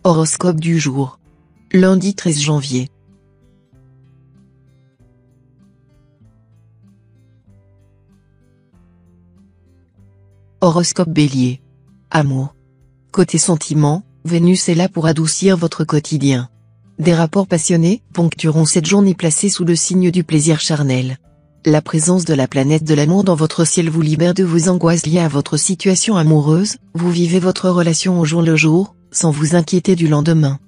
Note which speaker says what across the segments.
Speaker 1: Horoscope du jour. Lundi 13 janvier. Horoscope Bélier. Amour. Côté sentiments, Vénus est là pour adoucir votre quotidien. Des rapports passionnés ponctueront cette journée placée sous le signe du plaisir charnel. La présence de la planète de l'amour dans votre ciel vous libère de vos angoisses liées à votre situation amoureuse, vous vivez votre relation au jour le jour, sans vous inquiéter du lendemain.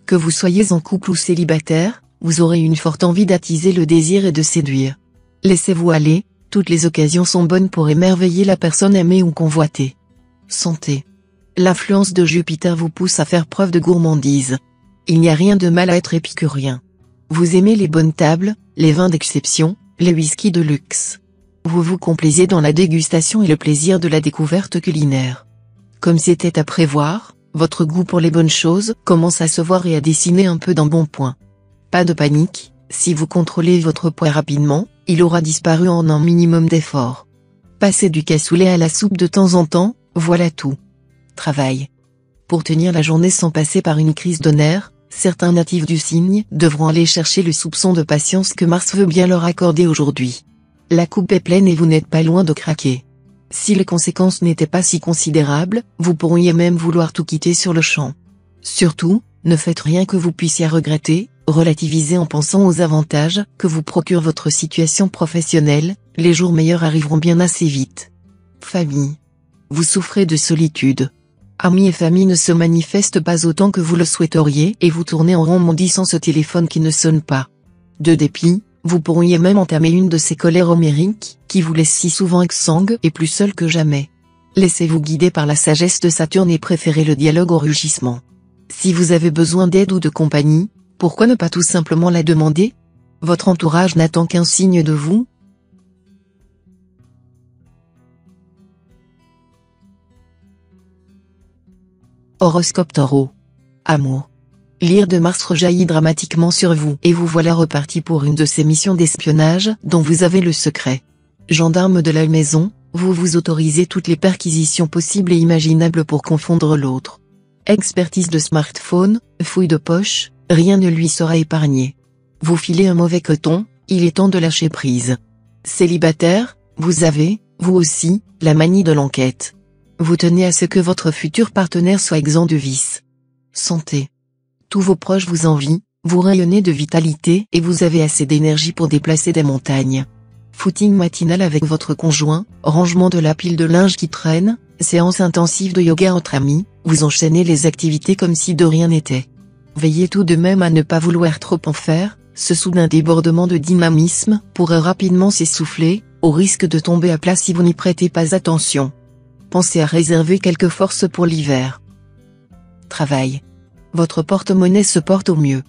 Speaker 1: Que vous soyez en couple ou célibataire, vous aurez une forte envie d'attiser le désir et de séduire. Laissez-vous aller, toutes les occasions sont bonnes pour émerveiller la personne aimée ou convoitée. Santé. L'influence de Jupiter vous pousse à faire preuve de gourmandise. Il n'y a rien de mal à être épicurien. Vous aimez les bonnes tables, les vins d'exception, les whiskies de luxe. Vous vous complaisez dans la dégustation et le plaisir de la découverte culinaire. Comme c'était à prévoir, votre goût pour les bonnes choses commence à se voir et à dessiner un peu d'embonpoint. Pas de panique, si vous contrôlez votre poids rapidement, il aura disparu en un minimum d'effort. Passez du cassoulet à la soupe de temps en temps, voilà tout. Travail. Pour tenir la journée sans passer par une crise de nerfs, certains natifs du signe devront aller chercher le soupçon de patience que Mars veut bien leur accorder aujourd'hui. La coupe est pleine et vous n'êtes pas loin de craquer. Si les conséquences n'étaient pas si considérables, vous pourriez même vouloir tout quitter sur le champ. Surtout, ne faites rien que vous puissiez regretter, relativisez en pensant aux avantages que vous procure votre situation professionnelle, les jours meilleurs arriveront bien assez vite. Famille. Vous souffrez de solitude. Amis et famille ne se manifestent pas autant que vous le souhaiteriez et vous tournez en rond maudissant ce téléphone qui ne sonne pas. De dépit, vous pourriez même entamer une de ces colères homériques qui vous laissent si souvent exsangue et plus seul que jamais. Laissez-vous guider par la sagesse de Saturne et préférez le dialogue au rugissement. Si vous avez besoin d'aide ou de compagnie, pourquoi ne pas tout simplement la demander? Votre entourage n'attend qu'un signe de vous. Horoscope Taureau. Amour. L'ire de Mars rejaillit dramatiquement sur vous et vous voilà reparti pour une de ces missions d'espionnage dont vous avez le secret. Gendarme de la maison, vous vous autorisez toutes les perquisitions possibles et imaginables pour confondre l'autre. Expertise de smartphone, fouille de poche, rien ne lui sera épargné. Vous filez un mauvais coton, il est temps de lâcher prise. Célibataire, vous avez, vous aussi, la manie de l'enquête. Vous tenez à ce que votre futur partenaire soit exempt de vices. Santé. Tous vos proches vous envient, vous rayonnez de vitalité et vous avez assez d'énergie pour déplacer des montagnes. Footing matinal avec votre conjoint, rangement de la pile de linge qui traîne, séance intensive de yoga entre amis, vous enchaînez les activités comme si de rien n'était. Veillez tout de même à ne pas vouloir trop en faire, ce soudain débordement de dynamisme pourrait rapidement s'essouffler, au risque de tomber à plat si vous n'y prêtez pas attention. Pensez à réserver quelques forces pour l'hiver. Travail. Votre porte-monnaie se porte au mieux.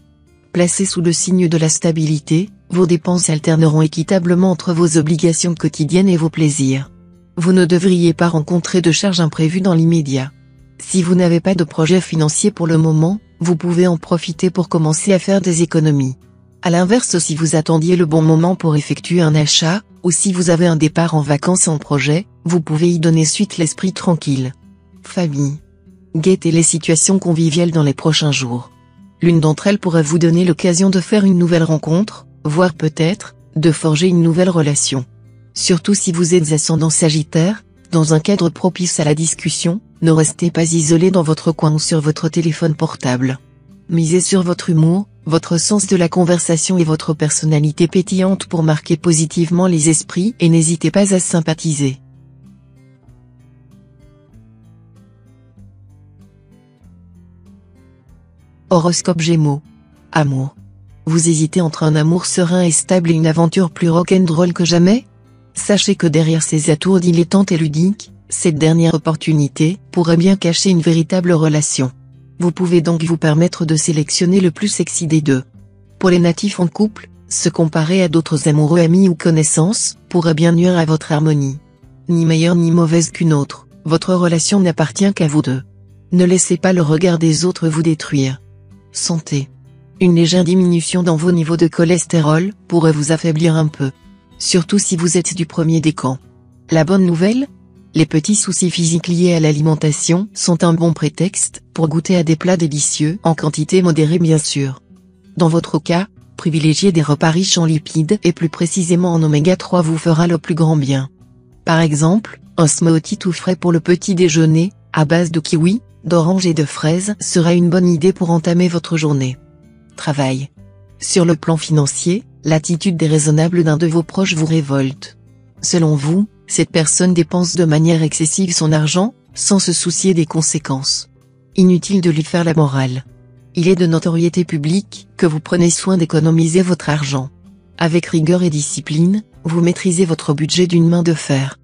Speaker 1: Placé sous le signe de la stabilité, vos dépenses alterneront équitablement entre vos obligations quotidiennes et vos plaisirs. Vous ne devriez pas rencontrer de charges imprévues dans l'immédiat. Si vous n'avez pas de projet financier pour le moment, vous pouvez en profiter pour commencer à faire des économies. À l'inverse, si vous attendiez le bon moment pour effectuer un achat, ou si vous avez un départ en vacances en projet, vous pouvez y donner suite l'esprit tranquille. Famille. Guettez les situations conviviales dans les prochains jours. L'une d'entre elles pourrait vous donner l'occasion de faire une nouvelle rencontre, voire peut-être, de forger une nouvelle relation. Surtout si vous êtes ascendant Sagittaire, dans un cadre propice à la discussion, ne restez pas isolé dans votre coin ou sur votre téléphone portable. Misez sur votre humour, votre sens de la conversation et votre personnalité pétillante pour marquer positivement les esprits et n'hésitez pas à sympathiser. Horoscope Gémeaux. Amour. Vous hésitez entre un amour serein et stable et une aventure plus rock'n'roll que jamais? Sachez que derrière ces atours dilettantes et ludiques, cette dernière opportunité pourrait bien cacher une véritable relation. Vous pouvez donc vous permettre de sélectionner le plus sexy des deux. Pour les natifs en couple, se comparer à d'autres amoureux amis ou connaissances pourrait bien nuire à votre harmonie. Ni meilleure ni mauvaise qu'une autre, votre relation n'appartient qu'à vous deux. Ne laissez pas le regard des autres vous détruire. Santé. Une légère diminution dans vos niveaux de cholestérol pourrait vous affaiblir un peu. Surtout si vous êtes du premier décan. La bonne nouvelle? Les petits soucis physiques liés à l'alimentation sont un bon prétexte pour goûter à des plats délicieux en quantité modérée bien sûr. Dans votre cas, privilégier des repas riches en lipides et plus précisément en oméga 3 vous fera le plus grand bien. Par exemple, un smoothie tout frais pour le petit déjeuner, à base de kiwi, d'oranges et de fraises sera une bonne idée pour entamer votre journée. Travail. Sur le plan financier, l'attitude déraisonnable d'un de vos proches vous révolte. Selon vous, cette personne dépense de manière excessive son argent, sans se soucier des conséquences. Inutile de lui faire la morale. Il est de notoriété publique que vous prenez soin d'économiser votre argent. Avec rigueur et discipline, vous maîtrisez votre budget d'une main de fer.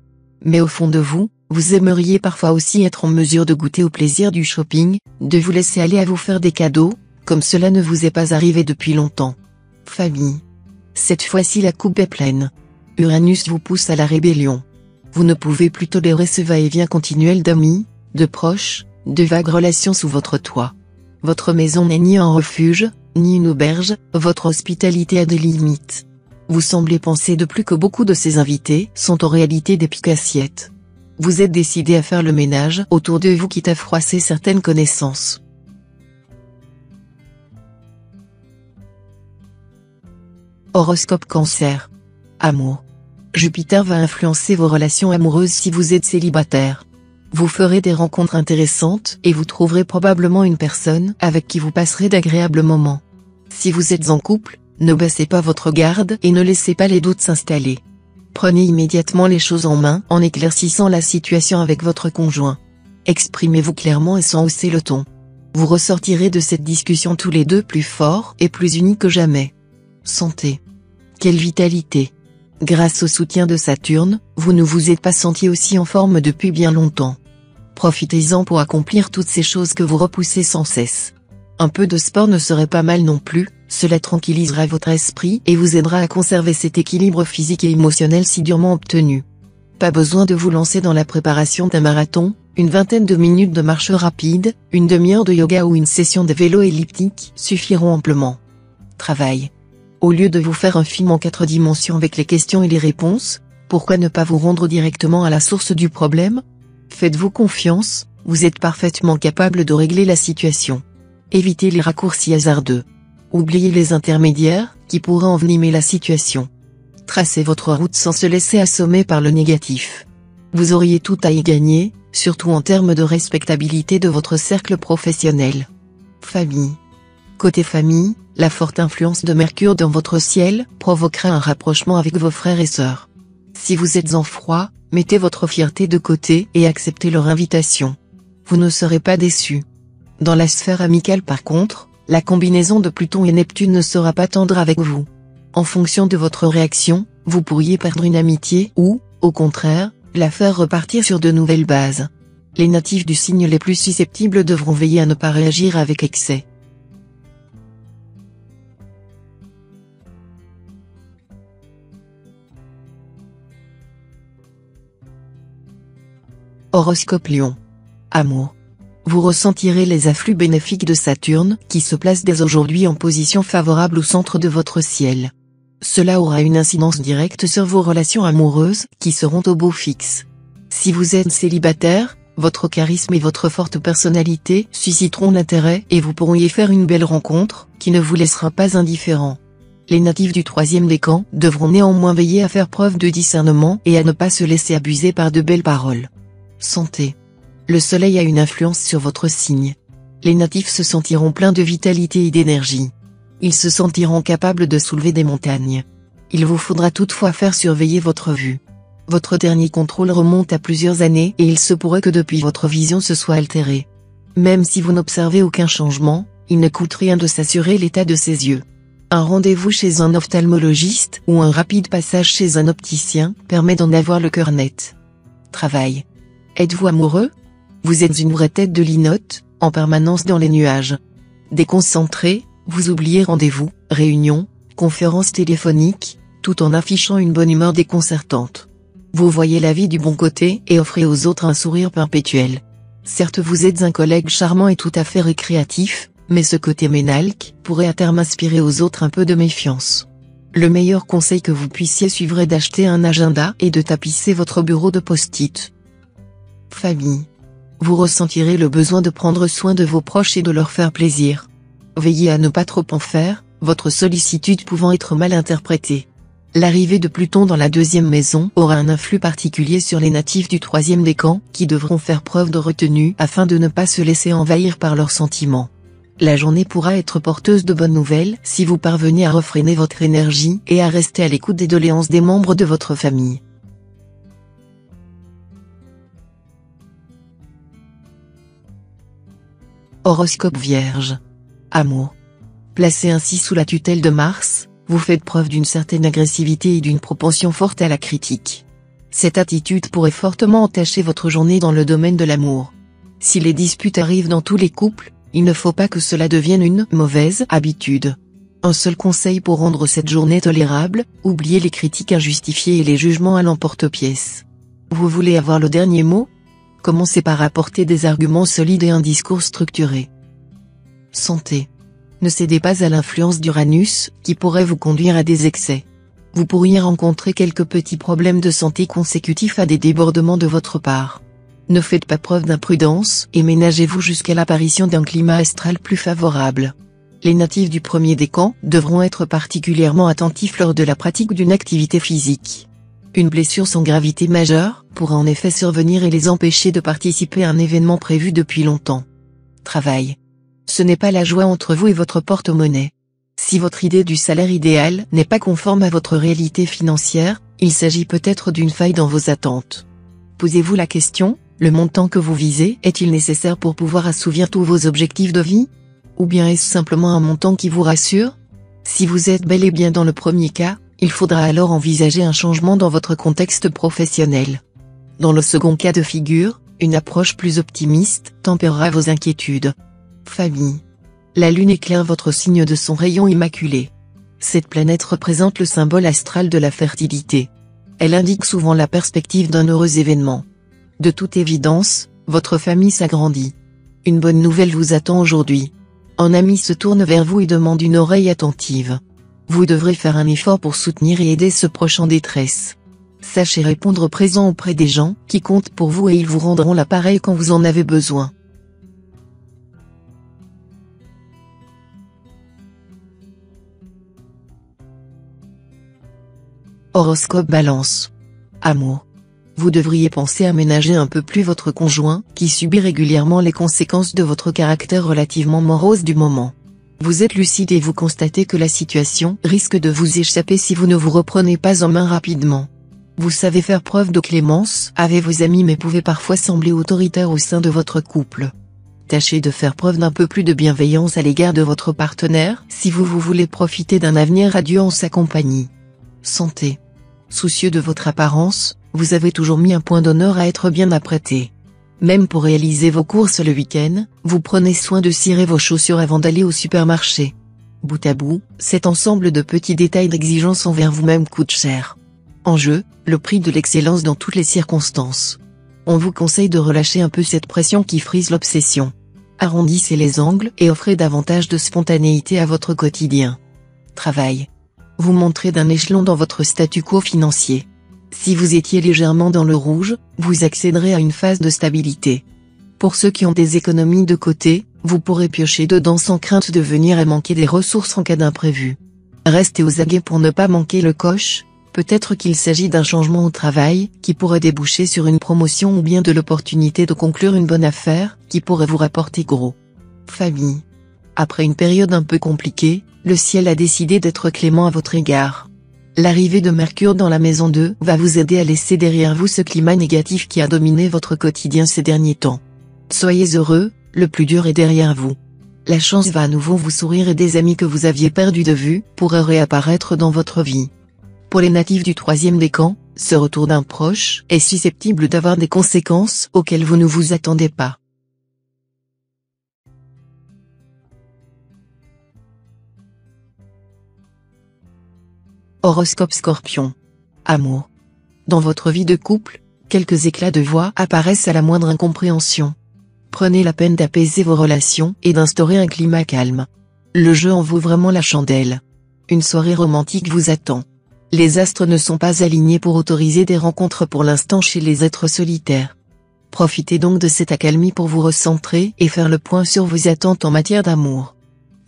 Speaker 1: Mais au fond de vous, vous aimeriez parfois aussi être en mesure de goûter au plaisir du shopping, de vous laisser aller à vous faire des cadeaux, comme cela ne vous est pas arrivé depuis longtemps. Famille. Cette fois-ci la coupe est pleine. Uranus vous pousse à la rébellion. Vous ne pouvez plus tolérer ce va-et-vient continuel d'amis, de proches, de vagues relations sous votre toit. Votre maison n'est ni un refuge, ni une auberge, votre hospitalité a des limites. Vous semblez penser de plus que beaucoup de ces invités sont en réalité des pique-assiettes. Vous êtes décidé à faire le ménage autour de vous quitte à froisser certaines connaissances. Horoscope Cancer. Amour. Jupiter va influencer vos relations amoureuses si vous êtes célibataire. Vous ferez des rencontres intéressantes et vous trouverez probablement une personne avec qui vous passerez d'agréables moments. Si vous êtes en couple, ne baissez pas votre garde et ne laissez pas les doutes s'installer. Prenez immédiatement les choses en main en éclaircissant la situation avec votre conjoint. Exprimez-vous clairement et sans hausser le ton. Vous ressortirez de cette discussion tous les deux plus forts et plus unis que jamais. Santé. Quelle vitalité! Grâce au soutien de Saturne, vous ne vous êtes pas senti aussi en forme depuis bien longtemps. Profitez-en pour accomplir toutes ces choses que vous repoussez sans cesse. Un peu de sport ne serait pas mal non plus, cela tranquillisera votre esprit et vous aidera à conserver cet équilibre physique et émotionnel si durement obtenu. Pas besoin de vous lancer dans la préparation d'un marathon, une vingtaine de minutes de marche rapide, une demi-heure de yoga ou une session de vélo elliptique suffiront amplement. Travail. Au lieu de vous faire un film en 4 dimensions avec les questions et les réponses, pourquoi ne pas vous rendre directement à la source du problème? Faites-vous confiance, vous êtes parfaitement capable de régler la situation. Évitez les raccourcis hasardeux. Oubliez les intermédiaires, qui pourraient envenimer la situation. Tracez votre route sans se laisser assommer par le négatif. Vous auriez tout à y gagner, surtout en termes de respectabilité de votre cercle professionnel. Famille. Côté famille, la forte influence de Mercure dans votre ciel provoquera un rapprochement avec vos frères et sœurs. Si vous êtes en froid, mettez votre fierté de côté et acceptez leur invitation. Vous ne serez pas déçus. Dans la sphère amicale par contre, la combinaison de Pluton et Neptune ne sera pas tendre avec vous. En fonction de votre réaction, vous pourriez perdre une amitié ou, au contraire, la faire repartir sur de nouvelles bases. Les natifs du signe les plus susceptibles devront veiller à ne pas réagir avec excès. Horoscope Lion. Amour. Vous ressentirez les afflux bénéfiques de Saturne qui se place dès aujourd'hui en position favorable au centre de votre ciel. Cela aura une incidence directe sur vos relations amoureuses qui seront au beau fixe. Si vous êtes célibataire, votre charisme et votre forte personnalité susciteront l'intérêt et vous pourriez faire une belle rencontre qui ne vous laissera pas indifférent. Les natifs du 3e décan devront néanmoins veiller à faire preuve de discernement et à ne pas se laisser abuser par de belles paroles. Santé. Le soleil a une influence sur votre signe. Les natifs se sentiront pleins de vitalité et d'énergie. Ils se sentiront capables de soulever des montagnes. Il vous faudra toutefois faire surveiller votre vue. Votre dernier contrôle remonte à plusieurs années et il se pourrait que depuis votre vision se soit altérée. Même si vous n'observez aucun changement, il ne coûte rien de s'assurer l'état de ses yeux. Un rendez-vous chez un ophtalmologiste ou un rapide passage chez un opticien permet d'en avoir le cœur net. Travail. Êtes-vous amoureux? Vous êtes une vraie tête de linotte, en permanence dans les nuages. Déconcentré, vous oubliez rendez-vous, réunions, conférences téléphoniques, tout en affichant une bonne humeur déconcertante. Vous voyez la vie du bon côté et offrez aux autres un sourire perpétuel. Certes vous êtes un collègue charmant et tout à fait récréatif, mais ce côté ménalque pourrait à terme inspirer aux autres un peu de méfiance. Le meilleur conseil que vous puissiez suivre est d'acheter un agenda et de tapisser votre bureau de post-it. Famille. Vous ressentirez le besoin de prendre soin de vos proches et de leur faire plaisir. Veillez à ne pas trop en faire, votre sollicitude pouvant être mal interprétée. L'arrivée de Pluton dans la deuxième maison aura un influx particulier sur les natifs du troisième décan, qui devront faire preuve de retenue afin de ne pas se laisser envahir par leurs sentiments. La journée pourra être porteuse de bonnes nouvelles si vous parvenez à refréner votre énergie et à rester à l'écoute des doléances des membres de votre famille. Horoscope Vierge. Amour. Placé ainsi sous la tutelle de Mars, vous faites preuve d'une certaine agressivité et d'une propension forte à la critique. Cette attitude pourrait fortement entacher votre journée dans le domaine de l'amour. Si les disputes arrivent dans tous les couples, il ne faut pas que cela devienne une mauvaise habitude. Un seul conseil pour rendre cette journée tolérable, oubliez les critiques injustifiées et les jugements à l'emporte-pièce. Vous voulez avoir le dernier mot? Commencez par apporter des arguments solides et un discours structuré. Santé. Ne cédez pas à l'influence d'Uranus, qui pourrait vous conduire à des excès. Vous pourriez rencontrer quelques petits problèmes de santé consécutifs à des débordements de votre part. Ne faites pas preuve d'imprudence et ménagez-vous jusqu'à l'apparition d'un climat astral plus favorable. Les natifs du premier décan devront être particulièrement attentifs lors de la pratique d'une activité physique. Une blessure sans gravité majeure pourra en effet survenir et les empêcher de participer à un événement prévu depuis longtemps. Travail. Ce n'est pas la joie entre vous et votre porte-monnaie. Si votre idée du salaire idéal n'est pas conforme à votre réalité financière, il s'agit peut-être d'une faille dans vos attentes. Posez-vous la question, le montant que vous visez est-il nécessaire pour pouvoir assouvir tous vos objectifs de vie? Ou bien est-ce simplement un montant qui vous rassure? Si vous êtes bel et bien dans le premier cas, il faudra alors envisager un changement dans votre contexte professionnel. Dans le second cas de figure, une approche plus optimiste tempérera vos inquiétudes. Famille. La Lune éclaire votre signe de son rayon immaculé. Cette planète représente le symbole astral de la fertilité. Elle indique souvent la perspective d'un heureux événement. De toute évidence, votre famille s'agrandit. Une bonne nouvelle vous attend aujourd'hui. Un ami se tourne vers vous et demande une oreille attentive. Vous devrez faire un effort pour soutenir et aider ce proche en détresse. Sachez répondre présent auprès des gens qui comptent pour vous et ils vous rendront l'appareil quand vous en avez besoin. Horoscope Balance. Amour. Vous devriez penser à ménager un peu plus votre conjoint, qui subit régulièrement les conséquences de votre caractère relativement morose du moment. Vous êtes lucide et vous constatez que la situation risque de vous échapper si vous ne vous reprenez pas en main rapidement. Vous savez faire preuve de clémence avec vos amis mais pouvez parfois sembler autoritaire au sein de votre couple. Tâchez de faire preuve d'un peu plus de bienveillance à l'égard de votre partenaire si vous voulez profiter d'un avenir radieux en sa compagnie. Santé. Soucieux de votre apparence, vous avez toujours mis un point d'honneur à être bien apprêté. Même pour réaliser vos courses le week-end, vous prenez soin de cirer vos chaussures avant d'aller au supermarché. Bout à bout, cet ensemble de petits détails d'exigence envers vous-même coûte cher. En jeu, le prix de l'excellence dans toutes les circonstances. On vous conseille de relâcher un peu cette pression qui frise l'obsession. Arrondissez les angles et offrez davantage de spontanéité à votre quotidien. Travail. Vous montrez d'un échelon dans votre statu quo financier. Si vous étiez légèrement dans le rouge, vous accéderez à une phase de stabilité. Pour ceux qui ont des économies de côté, vous pourrez piocher dedans sans crainte de venir à manquer des ressources en cas d'imprévu. Restez aux aguets pour ne pas manquer le coche, peut-être qu'il s'agit d'un changement au travail, qui pourrait déboucher sur une promotion ou bien de l'opportunité de conclure une bonne affaire, qui pourrait vous rapporter gros. Famille. Après une période un peu compliquée, le ciel a décidé d'être clément à votre égard. L'arrivée de Mercure dans la maison 2 va vous aider à laisser derrière vous ce climat négatif qui a dominé votre quotidien ces derniers temps. Soyez heureux, le plus dur est derrière vous. La chance va à nouveau vous sourire et des amis que vous aviez perdus de vue pourraient réapparaître dans votre vie. Pour les natifs du troisième décan, ce retour d'un proche est susceptible d'avoir des conséquences auxquelles vous ne vous attendez pas. Horoscope Scorpion. Amour. Dans votre vie de couple, quelques éclats de voix apparaissent à la moindre incompréhension. Prenez la peine d'apaiser vos relations et d'instaurer un climat calme. Le jeu en vaut vraiment la chandelle. Une soirée romantique vous attend. Les astres ne sont pas alignés pour autoriser des rencontres pour l'instant chez les êtres solitaires. Profitez donc de cette accalmie pour vous recentrer et faire le point sur vos attentes en matière d'amour.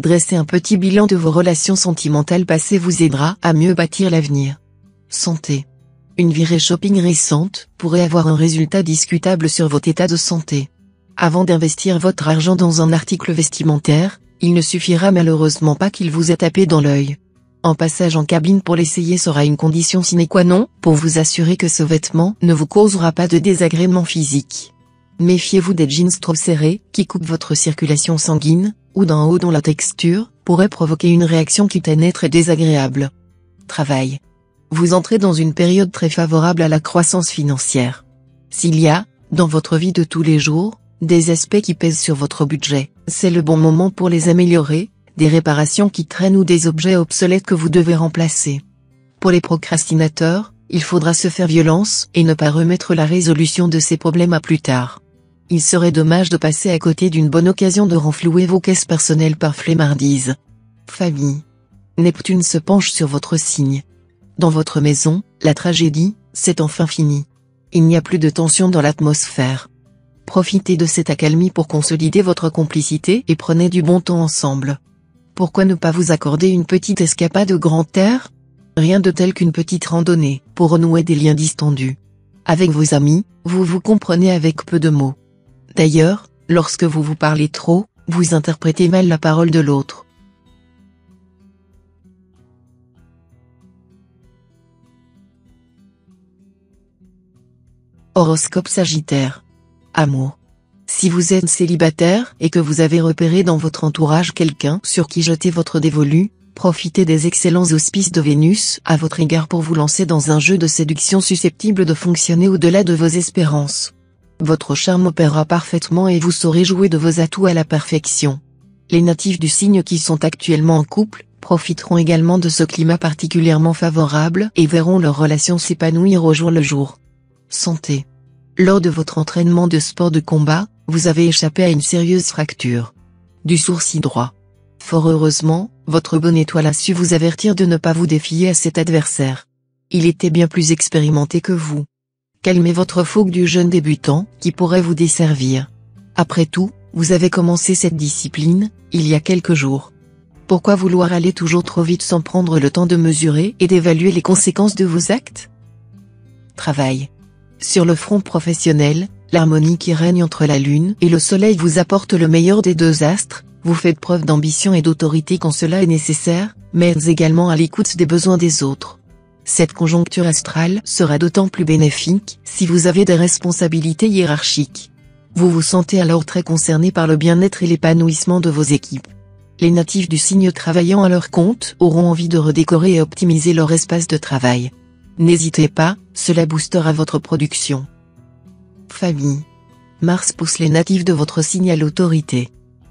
Speaker 1: Dresser un petit bilan de vos relations sentimentales passées vous aidera à mieux bâtir l'avenir. Santé. Une virée shopping récente pourrait avoir un résultat discutable sur votre état de santé. Avant d'investir votre argent dans un article vestimentaire, il ne suffira malheureusement pas qu'il vous ait tapé dans l'œil. Un passage en cabine pour l'essayer sera une condition sine qua non pour vous assurer que ce vêtement ne vous causera pas de désagréments physiques. Méfiez-vous des jeans trop serrés qui coupent votre circulation sanguine, ou d'un haut dont la texture pourrait provoquer une réaction cutanée très désagréable. Travail. Vous entrez dans une période très favorable à la croissance financière. S'il y a, dans votre vie de tous les jours, des aspects qui pèsent sur votre budget, c'est le bon moment pour les améliorer, des réparations qui traînent ou des objets obsolètes que vous devez remplacer. Pour les procrastinateurs, il faudra se faire violence et ne pas remettre la résolution de ces problèmes à plus tard. Il serait dommage de passer à côté d'une bonne occasion de renflouer vos caisses personnelles par flemmardise. Famille. Neptune se penche sur votre signe. Dans votre maison, la tragédie, c'est enfin fini. Il n'y a plus de tension dans l'atmosphère. Profitez de cette accalmie pour consolider votre complicité et prenez du bon temps ensemble. Pourquoi ne pas vous accorder une petite escapade au grand air? Rien de tel qu'une petite randonnée, pour renouer des liens distendus. Avec vos amis, vous vous comprenez avec peu de mots. D'ailleurs, lorsque vous vous parlez trop, vous interprétez mal la parole de l'autre. Horoscope Sagittaire. Amour. Si vous êtes célibataire et que vous avez repéré dans votre entourage quelqu'un sur qui jeter votre dévolu, profitez des excellents auspices de Vénus à votre égard pour vous lancer dans un jeu de séduction susceptible de fonctionner au-delà de vos espérances. Votre charme opérera parfaitement et vous saurez jouer de vos atouts à la perfection. Les natifs du signe qui sont actuellement en couple profiteront également de ce climat particulièrement favorable et verront leur relation s'épanouir au jour le jour. Santé. Lors de votre entraînement de sport de combat, vous avez échappé à une sérieuse fracture du sourcil droit. Fort heureusement, votre bonne étoile a su vous avertir de ne pas vous défier à cet adversaire. Il était bien plus expérimenté que vous. Calmez votre fougue du jeune débutant, qui pourrait vous desservir. Après tout, vous avez commencé cette discipline, il y a quelques jours. Pourquoi vouloir aller toujours trop vite sans prendre le temps de mesurer et d'évaluer les conséquences de vos actes? Travail. Sur le front professionnel, l'harmonie qui règne entre la Lune et le Soleil vous apporte le meilleur des deux astres, vous faites preuve d'ambition et d'autorité quand cela est nécessaire, mais également à l'écoute des besoins des autres. Cette conjoncture astrale sera d'autant plus bénéfique si vous avez des responsabilités hiérarchiques. Vous vous sentez alors très concerné par le bien-être et l'épanouissement de vos équipes. Les natifs du signe travaillant à leur compte auront envie de redécorer et optimiser leur espace de travail. N'hésitez pas, cela boostera votre production. Famille. Mars pousse les natifs de votre signe à l'autorité.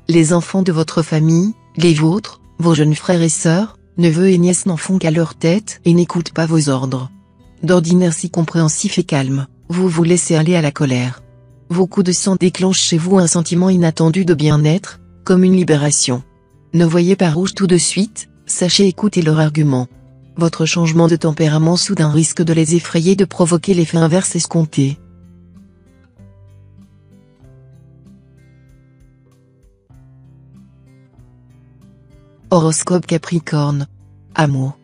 Speaker 1: Les enfants de votre famille, les vôtres, vos jeunes frères et sœurs, neveux et nièces n'en font qu'à leur tête et n'écoutent pas vos ordres. D'ordinaire si compréhensif et calme, vous vous laissez aller à la colère. Vos coups de sang déclenchent chez vous un sentiment inattendu de bien-être, comme une libération. Ne voyez pas rouge tout de suite, sachez écouter leurs arguments. Votre changement de tempérament soudain risque de les effrayer, de provoquer l'effet inverse escompté. Horoscope Capricorne. Amour.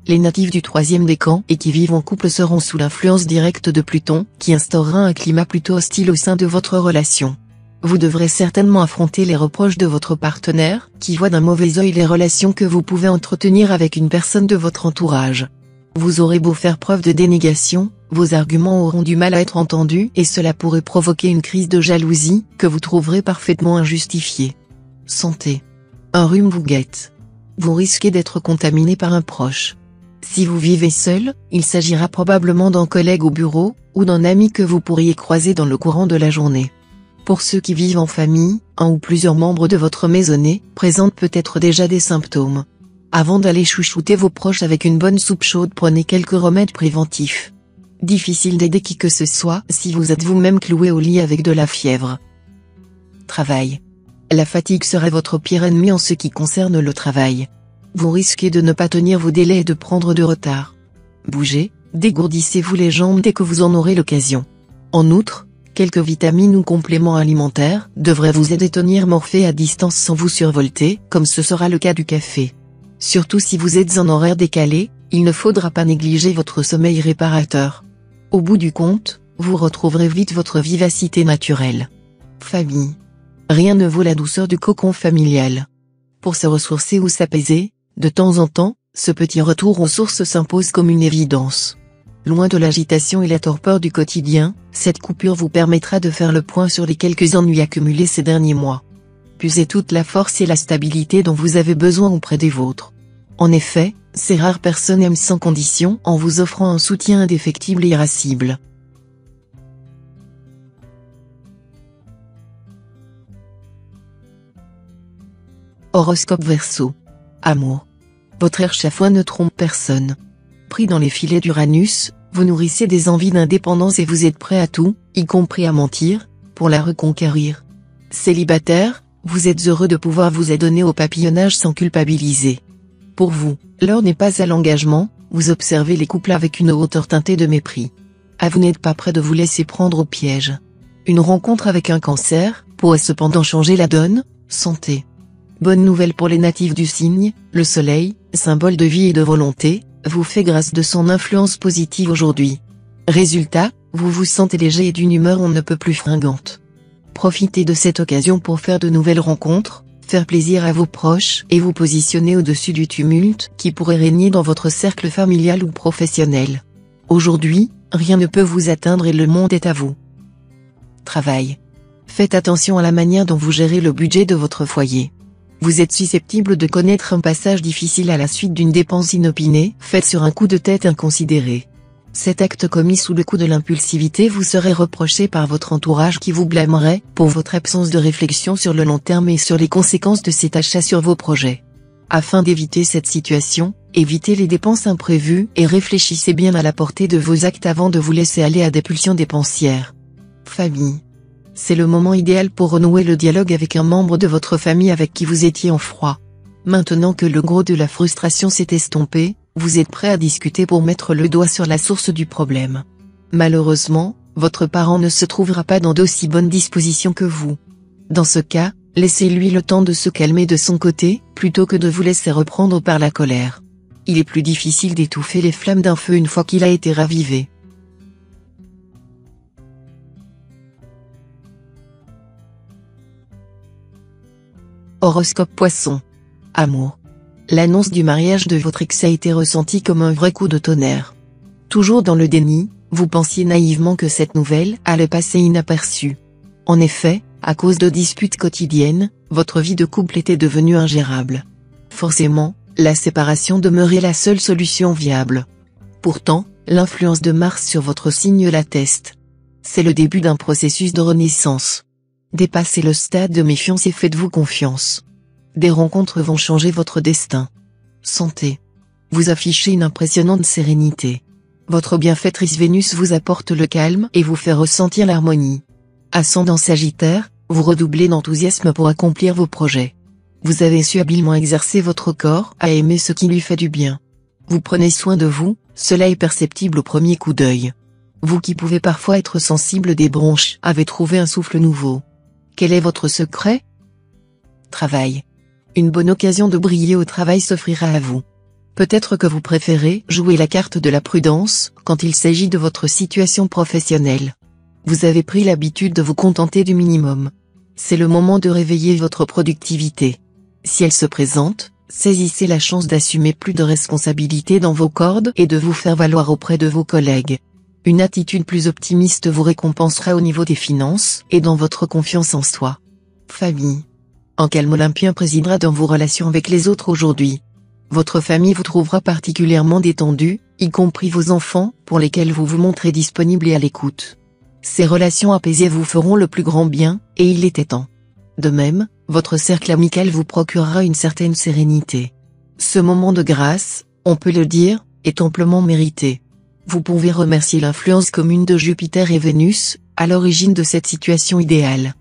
Speaker 1: Les natifs du troisième décan et qui vivent en couple seront sous l'influence directe de Pluton, qui instaurera un climat plutôt hostile au sein de votre relation. Vous devrez certainement affronter les reproches de votre partenaire, qui voit d'un mauvais œil les relations que vous pouvez entretenir avec une personne de votre entourage. Vous aurez beau faire preuve de dénégation, vos arguments auront du mal à être entendus et cela pourrait provoquer une crise de jalousie, que vous trouverez parfaitement injustifiée. Santé. Un rhume vous guette. Vous risquez d'être contaminé par un proche. Si vous vivez seul, il s'agira probablement d'un collègue au bureau, ou d'un ami que vous pourriez croiser dans le courant de la journée. Pour ceux qui vivent en famille, un ou plusieurs membres de votre maisonnée présentent peut-être déjà des symptômes. Avant d'aller chouchouter vos proches avec une bonne soupe chaude, prenez quelques remèdes préventifs. Difficile d'aider qui que ce soit si vous êtes vous-même cloué au lit avec de la fièvre. Travail. La fatigue sera votre pire ennemi en ce qui concerne le travail. Vous risquez de ne pas tenir vos délais et de prendre de retard. Bougez, dégourdissez-vous les jambes dès que vous en aurez l'occasion. En outre, Quelques vitamines ou compléments alimentaires devraient vous aider à tenir morphée à distance sans vous survolter, comme ce sera le cas du café. Surtout si vous êtes en horaire décalé, il ne faudra pas négliger votre sommeil réparateur. Au bout du compte, vous retrouverez vite votre vivacité naturelle. Famille. Rien ne vaut la douceur du cocon familial. Pour se ressourcer ou s'apaiser, de temps en temps, ce petit retour aux sources s'impose comme une évidence. Loin de l'agitation et la torpeur du quotidien, cette coupure vous permettra de faire le point sur les quelques ennuis accumulés ces derniers mois. Puisez toute la force et la stabilité dont vous avez besoin auprès des vôtres. En effet, ces rares personnes aiment sans condition en vous offrant un soutien indéfectible et irascible. Horoscope Verseau. Amour. Votre échafaud ne trompe personne. Pris dans les filets d'Uranus, vous nourrissez des envies d'indépendance et vous êtes prêt à tout, y compris à mentir, pour la reconquérir. Célibataire, vous êtes heureux de pouvoir vous adonner au papillonnage sans culpabiliser. Pour vous, l'heure n'est pas à l'engagement, vous observez les couples avec une hauteur teintée de mépris. Vous n'êtes pas prêt de vous laisser prendre au piège. Une rencontre avec un Cancer pourrait cependant changer la donne. Santé. Bonne nouvelle pour les natifs du signe, le soleil, symbole de vie et de volonté, vous fait grâce de son influence positive aujourd'hui. Résultat, vous vous sentez léger et d'une humeur on ne peut plus fringante. Profitez de cette occasion pour faire de nouvelles rencontres, faire plaisir à vos proches et vous positionner au-dessus du tumulte qui pourrait régner dans votre cercle familial ou professionnel. Aujourd'hui, rien ne peut vous atteindre et le monde est à vous. Travail. Faites attention à la manière dont vous gérez le budget de votre foyer. Vous êtes susceptible de connaître un passage difficile à la suite d'une dépense inopinée faite sur un coup de tête inconsidéré. Cet acte commis sous le coup de l'impulsivité vous serait reproché par votre entourage qui vous blâmerait pour votre absence de réflexion sur le long terme et sur les conséquences de cet achat sur vos projets. Afin d'éviter cette situation, évitez les dépenses imprévues et réfléchissez bien à la portée de vos actes avant de vous laisser aller à des pulsions dépensières. Famille. C'est le moment idéal pour renouer le dialogue avec un membre de votre famille avec qui vous étiez en froid. Maintenant que le gros de la frustration s'est estompé, vous êtes prêt à discuter pour mettre le doigt sur la source du problème. Malheureusement, votre parent ne se trouvera pas dans d'aussi bonnes dispositions que vous. Dans ce cas, laissez-lui le temps de se calmer de son côté, plutôt que de vous laisser reprendre par la colère. Il est plus difficile d'étouffer les flammes d'un feu une fois qu'il a été ravivé. Horoscope Poisson. Amour. L'annonce du mariage de votre ex a été ressentie comme un vrai coup de tonnerre. Toujours dans le déni, vous pensiez naïvement que cette nouvelle allait passer inaperçue. En effet, à cause de disputes quotidiennes, votre vie de couple était devenue ingérable. Forcément, la séparation demeurait la seule solution viable. Pourtant, l'influence de Mars sur votre signe l'atteste. C'est le début d'un processus de renaissance. Dépassez le stade de méfiance et faites-vous confiance. Des rencontres vont changer votre destin. Santé. Vous affichez une impressionnante sérénité. Votre bienfaitrice Vénus vous apporte le calme et vous fait ressentir l'harmonie. Ascendant Sagittaire, vous redoublez d'enthousiasme pour accomplir vos projets. Vous avez su habilement exercer votre corps à aimer ce qui lui fait du bien. Vous prenez soin de vous, cela est perceptible au premier coup d'œil. Vous qui pouvez parfois être sensible des bronches avez trouvé un souffle nouveau. Quel est votre secret? Travail. Une bonne occasion de briller au travail s'offrira à vous. Peut-être que vous préférez jouer la carte de la prudence quand il s'agit de votre situation professionnelle. Vous avez pris l'habitude de vous contenter du minimum. C'est le moment de réveiller votre productivité. Si elle se présente, saisissez la chance d'assumer plus de responsabilités dans vos cordes et de vous faire valoir auprès de vos collègues. Une attitude plus optimiste vous récompensera au niveau des finances et dans votre confiance en soi. Famille. Un calme olympien présidera dans vos relations avec les autres aujourd'hui. Votre famille vous trouvera particulièrement détendu, y compris vos enfants, pour lesquels vous vous montrez disponible et à l'écoute. Ces relations apaisées vous feront le plus grand bien, et il était temps. De même, votre cercle amical vous procurera une certaine sérénité. Ce moment de grâce, on peut le dire, est amplement mérité. Vous pouvez remercier l'influence commune de Jupiter et Vénus, à l'origine de cette situation idéale.